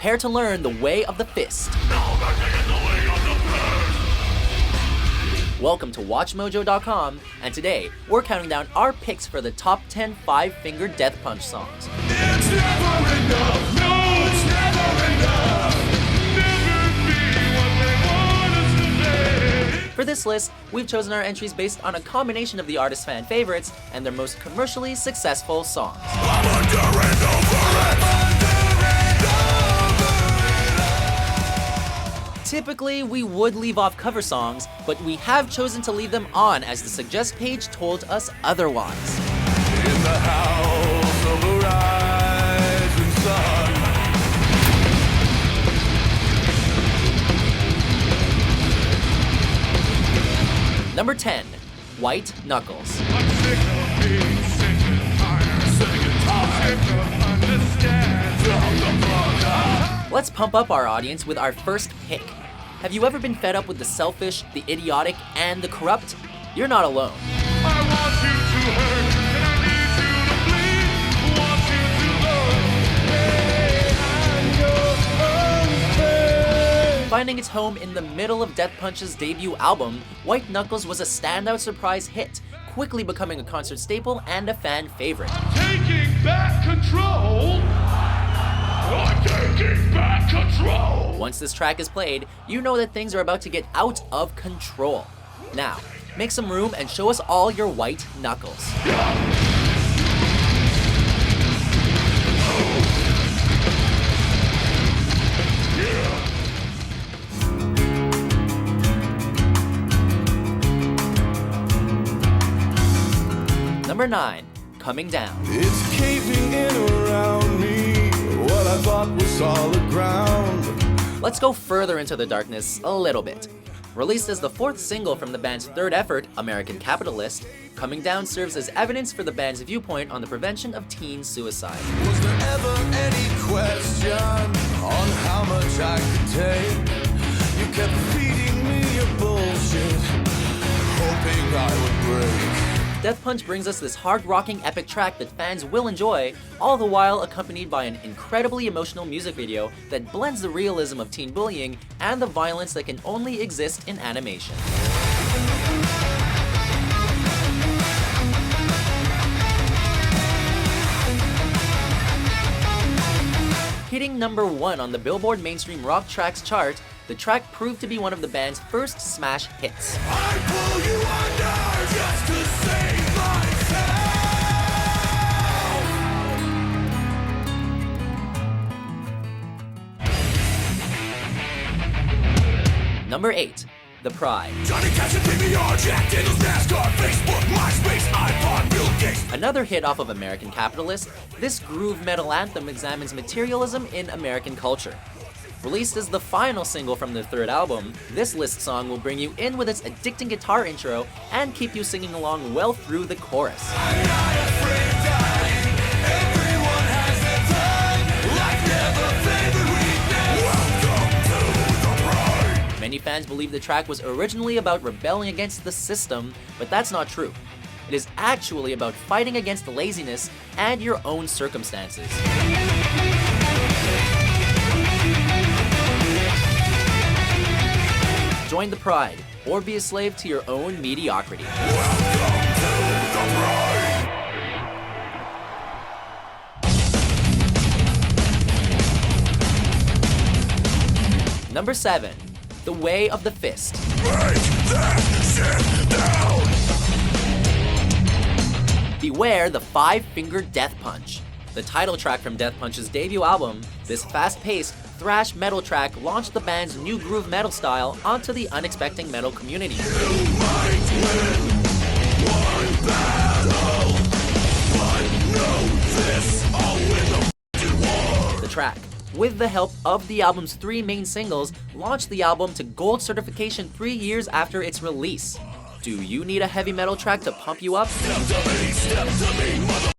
prepare to learn the way of the fist. Welcome to WatchMojo.com, and today we're counting down our picks for the top 10 5-finger death punch songs. It's never enough, no, it's never enough. Never be what they want us to be. For this list, we've chosen our entries based on a combination of the artist's fan favorites and their most commercially successful songs. I'm under and over it. Typically, we would leave off cover songs, but we have chosen to leave them on as the suggest page told us otherwise. In the house of the rising sun. Number 10, White Knuckles. I'm sick of being sick and tired, sick and tired. Sick of understand. Let's pump up our audience with our first pick. Have you ever been fed up with the selfish, the idiotic, and the corrupt? You're not alone. I want you to hurt, and I need you to bleed. Want you to love. Hey, I'm your own. Finding its home in the middle of Death Punch's debut album, White Knuckles was a standout surprise hit, quickly becoming a concert staple and a fan favorite. Taking back control. I'm taking back control. Once this track is played, you know that things are about to get out of control. Now, make some room and show us all your white knuckles. Number 9, Coming Down. It's caving in around me. What I thought was solid ground. Let's go further into the darkness a little bit. Released as the 4th single from the band's 3rd effort, American Capitalist, Coming Down serves as evidence for the band's viewpoint on the prevention of teen suicide. Was there ever any question on how much I could take? You kept feeding me your bullshit, hoping I would break. Death Punch brings us this hard-rocking epic track that fans will enjoy, all the while accompanied by an incredibly emotional music video that blends the realism of teen bullying and the violence that can only exist in animation. Hitting number 1 on the Billboard Mainstream Rock Tracks chart, the track proved to be one of the band's first smash hits. I pull you under just to save myself. Number 8, The Pride. Johnny Cash and PBR, Jack Daniels, NASCAR, Facebook, MySpace, iPod, Bill Gates. Another hit off of American Capitalist, this groove metal anthem examines materialism in American culture. Released as the final single from their 3rd album, this list song will bring you in with its addicting guitar intro and keep you singing along well through the chorus. I'm not afraid of dying. Everyone has their time. Like never favored weakness. Welcome to the pride. Many fans believe the track was originally about rebelling against the system, but that's not true. It is actually about fighting against laziness and your own circumstances. Join the Pride, or be a slave to your own mediocrity. Welcome to the pride. Number 7, The Way of the Fist. Break that shit down. Beware the 5-finger death punch. The title track from Death Punch's debut album, this fast-paced, thrash metal track launched the band's new groove metal style onto the unexpected metal community. You might win one battle, but know this, I'll win the f***ing war. The track, with the help of the album's 3 main singles, launched the album to gold certification 3 years after its release. Do you need a heavy metal track to pump you up? Step to me, mother.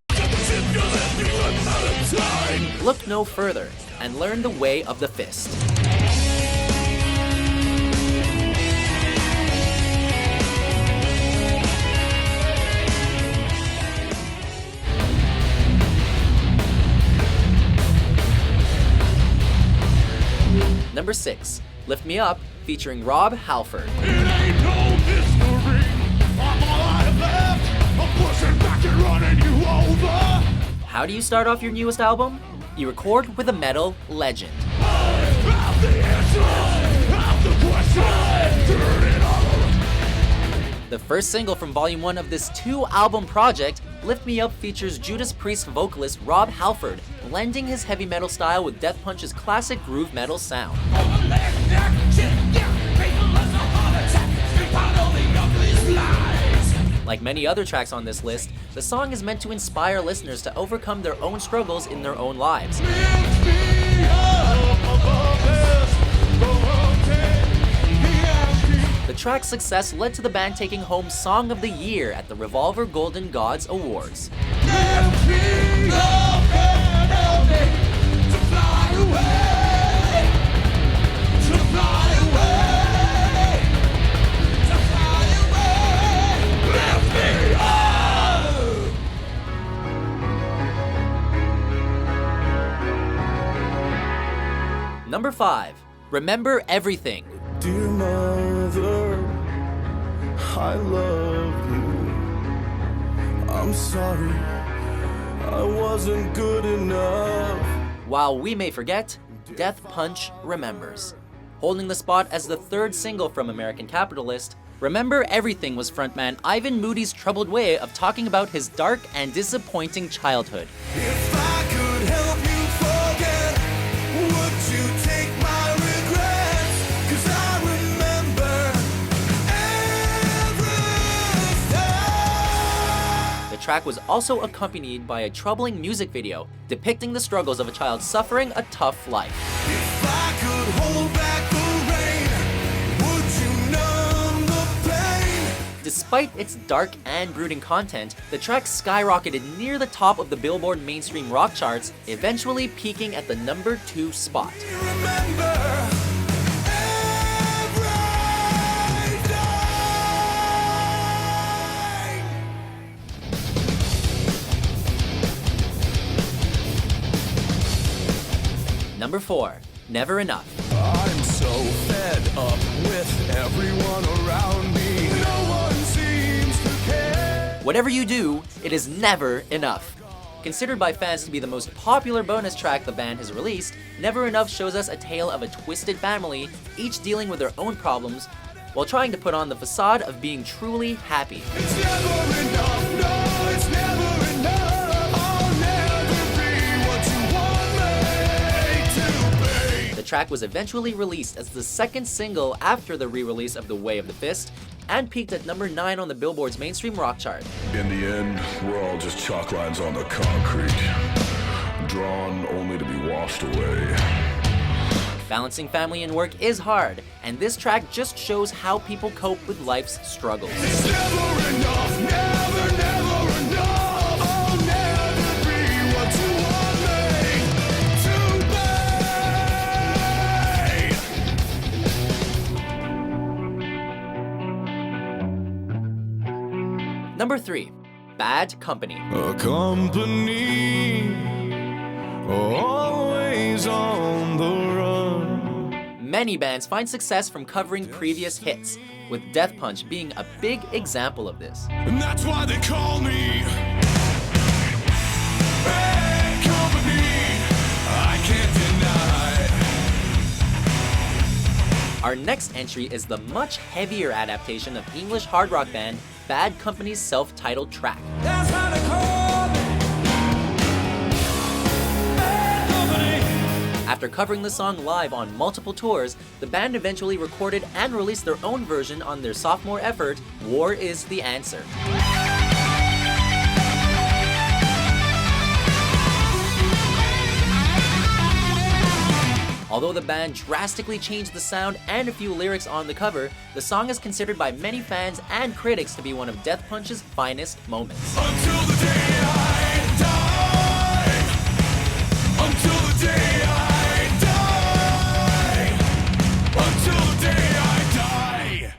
Look no further and learn the way of the fist. Lift Me Up, featuring Rob Halford. It ain't no mystery. I'm all I have left. I'm pushing back and running you over. How do you start off your newest album? You record with a metal legend. Have the answers. Have the questions. Turn it on. The first single from Volume 1 of this 2-album project, Lift Me Up, features Judas Priest vocalist Rob Halford, blending his heavy metal style with Death Punch's classic groove metal sound. Like many other tracks on this list, the song is meant to inspire listeners to overcome their own struggles in their own lives. The track's success led to the band taking home Song of the Year at the Revolver Golden Gods Awards. Number 5. Remember Everything. Dear mother, I love you. I'm sorry, I wasn't good enough. While we may forget, Death Punch remembers. Holding the spot as the third single from American Capitalist, Remember Everything was frontman Ivan Moody's troubled way of talking about his dark and disappointing childhood. If I could help you forget, would you take my regrets? 'Cause I remember everything. The track was also accompanied by a troubling music video depicting the struggles of a child suffering a tough life. If I could hold back the rain, would you numb the pain? Despite its dark and brooding content, the track skyrocketed near the top of the Billboard mainstream rock charts, eventually peaking at the number 2 spot. Remember Number 4. Never Enough. I'm so fed up with everyone around me. No one seems to care. Whatever you do, it is never enough. Considered by fans to be the most popular bonus track the band has released, Never Enough shows us a tale of a twisted family, each dealing with their own problems, while trying to put on the facade of being truly happy. It's never enough. No, it's never enough. I'll never be what you want me to be. The track was eventually released as the second single after the re-release of The Way of the Fist, and peaked at number 9 on the Billboard's mainstream rock chart. In the end, we're all just chalk lines on the concrete, drawn only to be washed away. Balancing family and work is hard, and this track just shows how people cope with life's struggles. It's never enough. Never, never enough. I'll never be what you want me to be. Number 3. Bad Company. A company always on the run. Many bands find success from covering previous hits, with Death Punch being a big example of this. And that's why they call me Bad Company. I can't deny. Our next entry is the much heavier adaptation of English hard rock band Bad Company's self-titled track. That's why they call me Bad Company. After covering the song live on multiple tours, the band eventually recorded and released their own version on their sophomore effort, War Is the Answer. Although the band drastically changed the sound and a few lyrics on the cover, the song is considered by many fans and critics to be one of Death Punch's finest moments. Until the day I die. Until the day I die. Until the day I die.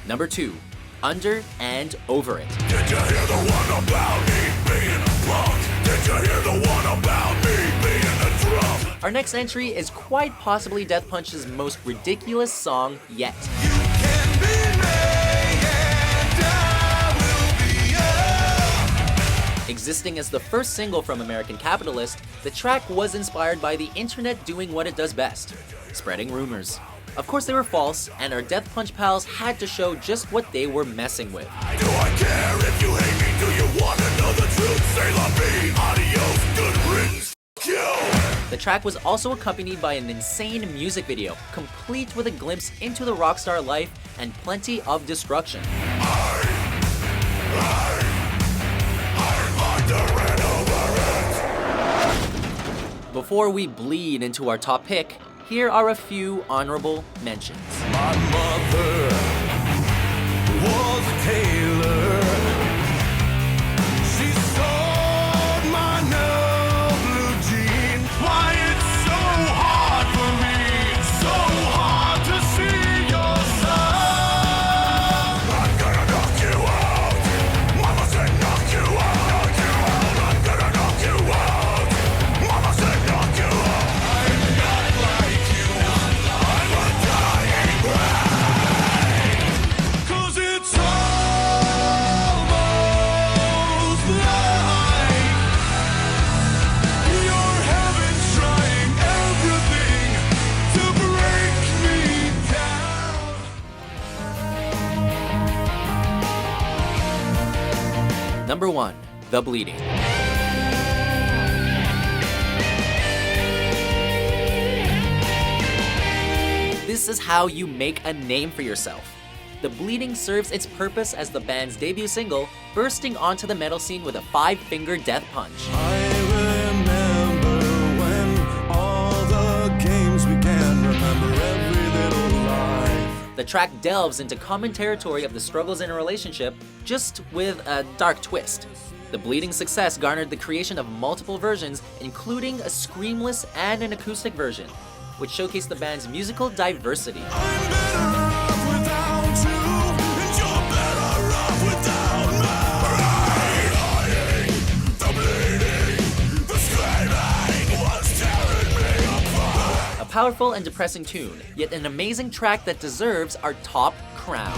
Number 2. Under and Over It. Did you hear the one about me being a punk? Did you hear the one about me being Our next entry is quite possibly Death Punch's most ridiculous song yet. Existing as the first single from American Capitalist, the track was inspired by the internet doing what it does best, spreading rumors. Of course they were false, and our Death Punch pals had to show just what they were messing with. Do I care if you hate me? Do you want to know the truth? Say la vie, adios, good riddance, kill. The track was also accompanied by an insane music video, complete with a glimpse into the rockstar life and plenty of destruction. Before we bleed into our top pick, here are a few honorable mentions. My mother was a tailor. She sewed my new blue jean. Why it's so hard for me, so hard to see your son. I'm gonna knock you out. Mama said knock you out, knock you out. I'm gonna knock you out. Mama said knock you out. I'm not like you. I'm a dying breed. 'Cause it's almost like your heaven's trying everything to break me down. Number 1, The Bleeding. This is how you make a name for yourself. The Bleeding serves its purpose as the band's debut single, bursting onto the metal scene with a 5-finger death punch. I remember when all the games began. Remember every little life. The track delves into common territory of the struggles in a relationship, just with a dark twist. The Bleeding's success garnered the creation of multiple versions, including a screamless and an acoustic version, which showcased the band's musical diversity. I'm better off without you, and you're better off without me. The bleeding, the screaming was tearing me apart. A powerful and depressing tune, yet an amazing track that deserves our top crown.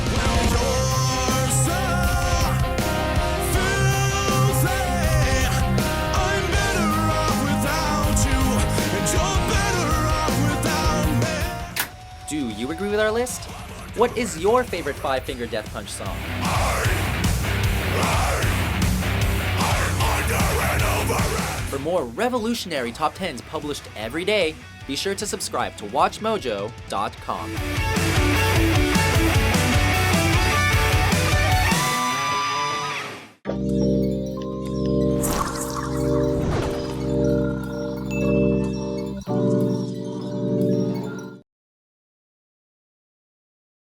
Do you agree with our list? What is your favorite 5-finger death punch song? For more revolutionary top 10s published every day, be sure to subscribe to WatchMojo.com.